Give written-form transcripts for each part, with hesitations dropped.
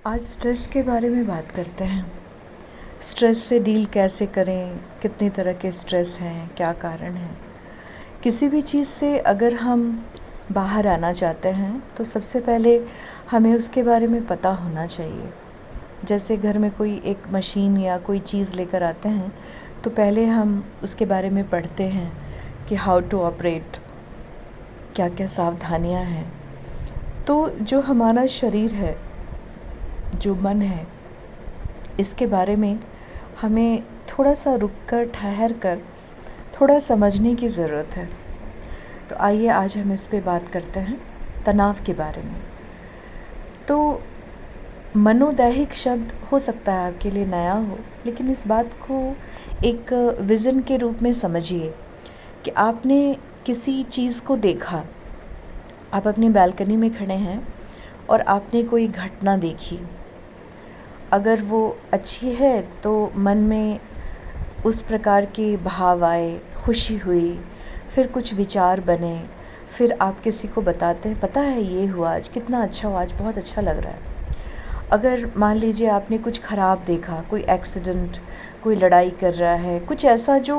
आज स्ट्रेस के बारे में बात करते हैं। स्ट्रेस से डील कैसे करें, कितनी तरह के स्ट्रेस हैं, क्या कारण हैं। किसी भी चीज़ से अगर हम बाहर आना चाहते हैं तो सबसे पहले हमें उसके बारे में पता होना चाहिए। जैसे घर में कोई एक मशीन या कोई चीज़ लेकर आते हैं तो पहले हम उसके बारे में पढ़ते हैं कि हाउ टू ऑपरेट, क्या क्या सावधानियां हैं। तो जो हमारा शरीर है, जो मन है, इसके बारे में हमें थोड़ा सा रुक कर, ठहर कर थोड़ा समझने की ज़रूरत है। तो आइए आज हम इस पे बात करते हैं, तनाव के बारे में। तो मनोदैहिक शब्द हो सकता है आपके लिए नया हो, लेकिन इस बात को एक विज़न के रूप में समझिए कि आपने किसी चीज़ को देखा। आप अपनी बालकनी में खड़े हैं और आपने कोई घटना देखी। अगर वो अच्छी है तो मन में उस प्रकार के भाव आए, खुशी हुई, फिर कुछ विचार बने, फिर आप किसी को बताते हैं, पता है ये हुआ आज, कितना अच्छा हुआ, आज बहुत अच्छा लग रहा है। अगर मान लीजिए आपने कुछ ख़राब देखा, कोई एक्सीडेंट, कोई लड़ाई कर रहा है, कुछ ऐसा जो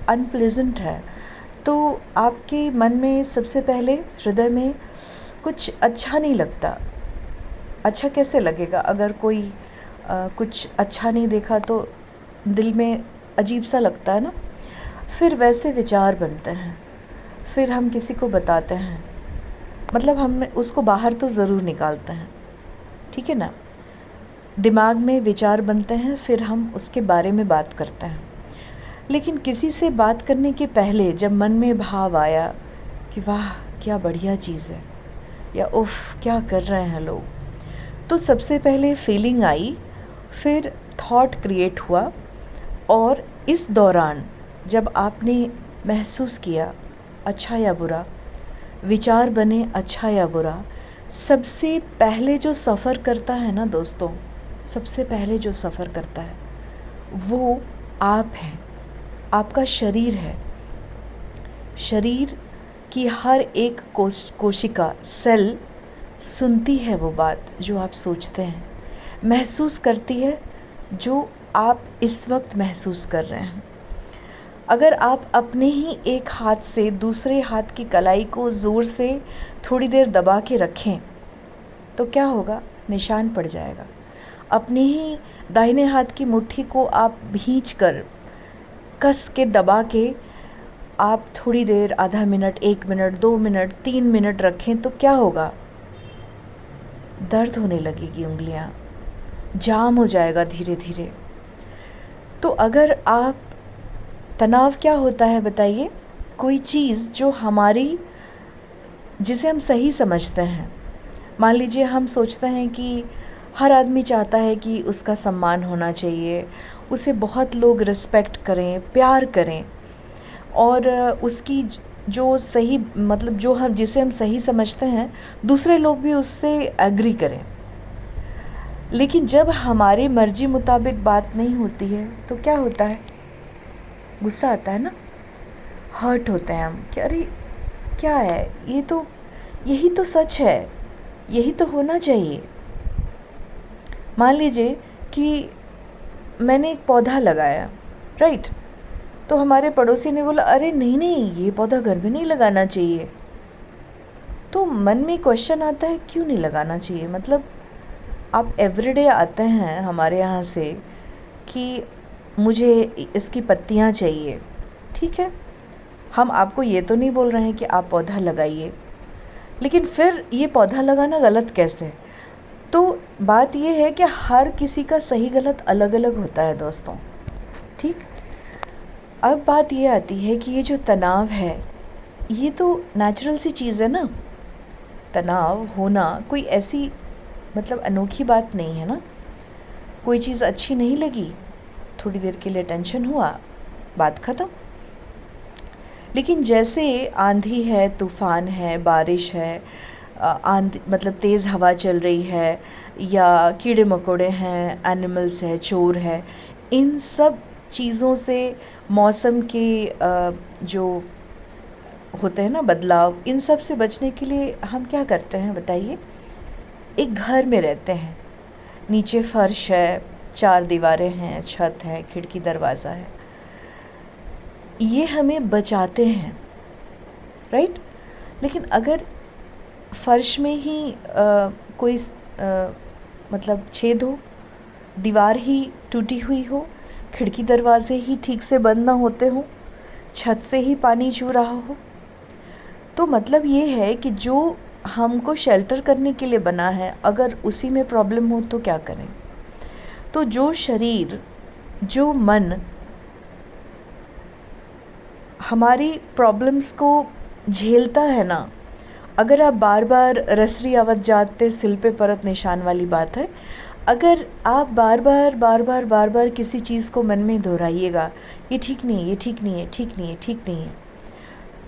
अनप्लेजेंट है, तो आपके मन में सबसे पहले, हृदय में कुछ अच्छा नहीं लगता। अच्छा कैसे लगेगा? अगर कोई कुछ अच्छा नहीं देखा तो दिल में अजीब सा लगता है ना। फिर वैसे विचार बनते हैं, फिर हम किसी को बताते हैं, मतलब हम उसको बाहर तो ज़रूर निकालते हैं, ठीक है ना। दिमाग में विचार बनते हैं, फिर हम उसके बारे में बात करते हैं। लेकिन किसी से बात करने के पहले जब मन में भाव आया कि वाह क्या बढ़िया चीज़ है, या उफ़ क्या कर रहे हैं लोग, तो सबसे पहले फीलिंग आई, फिर थॉट क्रिएट हुआ। और इस दौरान जब आपने महसूस किया अच्छा या बुरा, विचार बने अच्छा या बुरा, सबसे पहले जो सफ़र करता है ना दोस्तों, सबसे पहले जो सफ़र करता है वो आप हैं, आपका शरीर है। शरीर की हर एक कोशिका, सेल सुनती है वो बात जो आप सोचते हैं, महसूस करती है जो आप इस वक्त महसूस कर रहे हैं। अगर आप अपने ही एक हाथ से दूसरे हाथ की कलाई को ज़ोर से थोड़ी देर दबा के रखें तो क्या होगा? निशान पड़ जाएगा। अपने ही दाहिने हाथ की मुट्ठी को आप भींच कर, कस के दबा के आप थोड़ी देर, आधा मिनट, 1 मिनट, 2 मिनट, 3 मिनट रखें तो क्या होगा? दर्द होने लगेगी, उंगलियां जाम हो जाएगा धीरे धीरे। तो अगर आप, तनाव क्या होता है बताइए? कोई चीज़ जो हमारी, जिसे हम सही समझते हैं। मान लीजिए हम सोचते हैं कि हर आदमी चाहता है कि उसका सम्मान होना चाहिए, उसे बहुत लोग रिस्पेक्ट करें, प्यार करें, और उसकी जो सही, मतलब जो हम, जिसे हम सही समझते हैं, दूसरे लोग भी उससे एग्री करें। लेकिन जब हमारी मर्जी मुताबिक बात नहीं होती है तो क्या होता है? गुस्सा आता है ना, हर्ट होते हैं हम कि अरे क्या है ये, तो यही तो सच है, यही तो होना चाहिए। मान लीजिए कि मैंने एक पौधा लगाया, राइट, तो हमारे पड़ोसी ने बोला अरे नहीं नहीं ये पौधा घर में नहीं लगाना चाहिए। तो मन में क्वेश्चन आता है क्यों नहीं लगाना चाहिए? मतलब आप एवरीडे आते हैं हमारे यहाँ से कि मुझे इसकी पत्तियाँ चाहिए, ठीक है, हम आपको ये तो नहीं बोल रहे हैं कि आप पौधा लगाइए, लेकिन फिर ये पौधा लगाना गलत कैसे है? तो बात ये है कि हर किसी का सही गलत अलग अलग होता है दोस्तों, ठीक। अब बात ये आती है कि ये जो तनाव है, ये तो नेचुरल सी चीज़ है ना। तनाव होना कोई ऐसी, मतलब अनोखी बात नहीं है ना। कोई चीज़ अच्छी नहीं लगी, थोड़ी देर के लिए टेंशन हुआ, बात ख़त्म। लेकिन जैसे आंधी है, तूफ़ान है, बारिश है, आंधी मतलब तेज़ हवा चल रही है, या कीड़े मकोड़े हैं, एनिमल्स है, चोर है, इन सब चीज़ों से, मौसम के जो होते हैं ना बदलाव, इन सब से बचने के लिए हम क्या करते हैं बताइए? एक घर में रहते हैं, नीचे फर्श है, 4 दीवारें हैं, छत है, खिड़की दरवाज़ा है, ये हमें बचाते हैं, राइट। लेकिन अगर फर्श में ही कोई मतलब छेद हो, दीवार ही टूटी हुई हो, खिड़की दरवाजे ही ठीक से बंद ना होते हों, छत से ही पानी चू रहा हो, तो मतलब ये है कि जो हमको शेल्टर करने के लिए बना है, अगर उसी में प्रॉब्लम हो तो क्या करें। तो जो शरीर, जो मन हमारी प्रॉब्लम्स को झेलता है ना, अगर आप बार बार रसरी आवत जाते सिल पे परत निशान वाली बात है, अगर आप बार बार किसी चीज़ को मन में दोहराइएगा, ये ठीक नहीं है, ये ठीक नहीं है, ठीक नहीं है, ठीक नहीं है,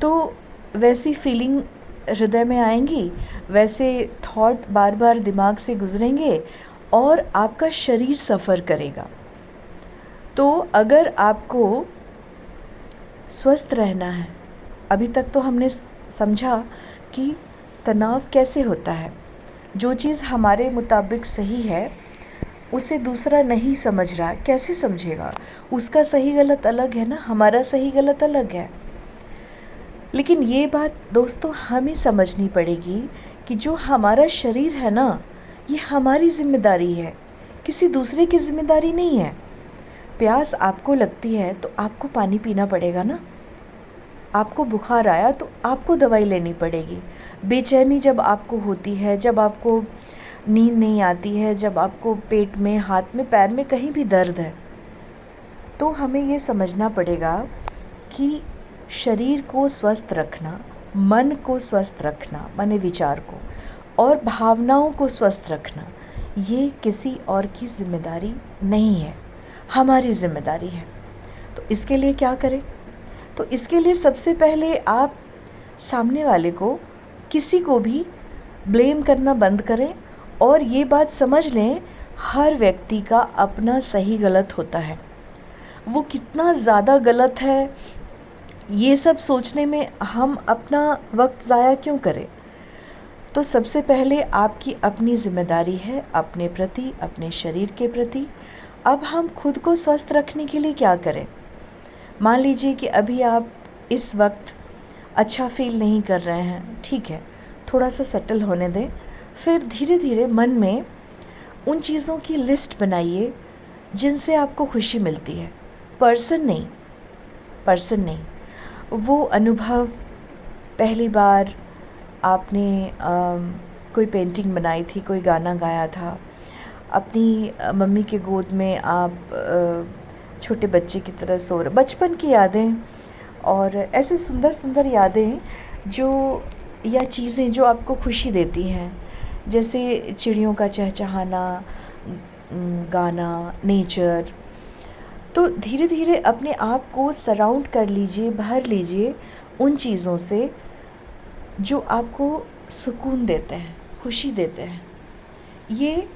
तो वैसी फीलिंग हृदय में आएंगी, वैसे थॉट बार बार दिमाग से गुजरेंगे और आपका शरीर सफ़र करेगा। तो अगर आपको स्वस्थ रहना है, अभी तक तो हमने समझा कि तनाव कैसे होता है। जो चीज़ हमारे मुताबिक सही है उसे दूसरा नहीं समझ रहा, कैसे समझेगा? उसका सही गलत अलग है ना, हमारा सही गलत अलग है। लेकिन ये बात दोस्तों हमें समझनी पड़ेगी कि जो हमारा शरीर है ना, ये हमारी जिम्मेदारी है, किसी दूसरे की जिम्मेदारी नहीं है। प्यास आपको लगती है तो आपको पानी पीना पड़ेगा ना, आपको बुखार आया तो आपको दवाई लेनी पड़ेगी। बेचैनी जब आपको होती है, जब आपको नींद नहीं आती है, जब आपको पेट में, हाथ में, पैर में कहीं भी दर्द है, तो हमें ये समझना पड़ेगा कि शरीर को स्वस्थ रखना, मन को स्वस्थ रखना, माने विचार को, और भावनाओं को स्वस्थ रखना, ये किसी और की जिम्मेदारी नहीं है, हमारी जिम्मेदारी है। तो इसके लिए क्या करें? तो इसके लिए सबसे पहले आप सामने वाले को, किसी को भी ब्लेम करना बंद करें और ये बात समझ लें, हर व्यक्ति का अपना सही गलत होता है। वो कितना ज़्यादा गलत है, ये सब सोचने में हम अपना वक्त ज़ाया क्यों करें? तो सबसे पहले आपकी अपनी जिम्मेदारी है अपने प्रति, अपने शरीर के प्रति। अब हम खुद को स्वस्थ रखने के लिए क्या करें? मान लीजिए कि अभी आप इस वक्त अच्छा फील नहीं कर रहे हैं, ठीक है, थोड़ा सा सेटल होने दें, फिर धीरे धीरे मन में उन चीज़ों की लिस्ट बनाइए जिनसे आपको खुशी मिलती है। पर्सन नहीं, वो अनुभव, पहली बार आपने कोई पेंटिंग बनाई थी, कोई गाना गाया था, अपनी मम्मी के गोद में आप छोटे बच्चे की तरह सो रहे, बचपन की यादें और ऐसे सुंदर सुंदर यादें जो, या चीज़ें जो आपको खुशी देती हैं, जैसे चिड़ियों का चहचहाना, गाना, नेचर। तो धीरे धीरे अपने आप को सराउंड कर लीजिए, भर लीजिए उन चीज़ों से जो आपको सुकून देते हैं, खुशी देते हैं। ये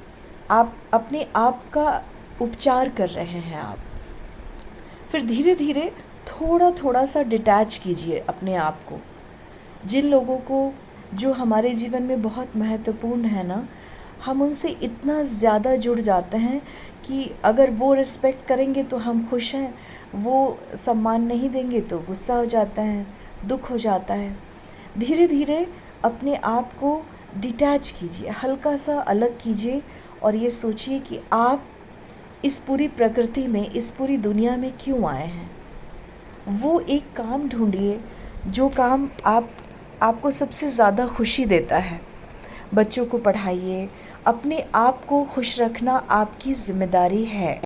आप अपने आप का उपचार कर रहे हैं आप। फिर धीरे धीरे थोड़ा थोड़ा सा डिटैच कीजिए अपने आप को। जिन लोगों को, जो हमारे जीवन में बहुत महत्वपूर्ण है ना, हम उनसे इतना ज़्यादा जुड़ जाते हैं कि अगर वो रिस्पेक्ट करेंगे तो हम खुश हैं, वो सम्मान नहीं देंगे तो गुस्सा हो जाता है, दुख हो जाता है। धीरे धीरे अपने आप को डिटैच कीजिए, हल्का सा अलग कीजिए और ये सोचिए कि आप इस पूरी प्रकृति में, इस पूरी दुनिया में क्यों आए हैं। वो एक काम ढूंढिए जो काम आपको सबसे ज़्यादा खुशी देता है। बच्चों को पढ़ाइए, अपने आप को खुश रखना आपकी ज़िम्मेदारी है।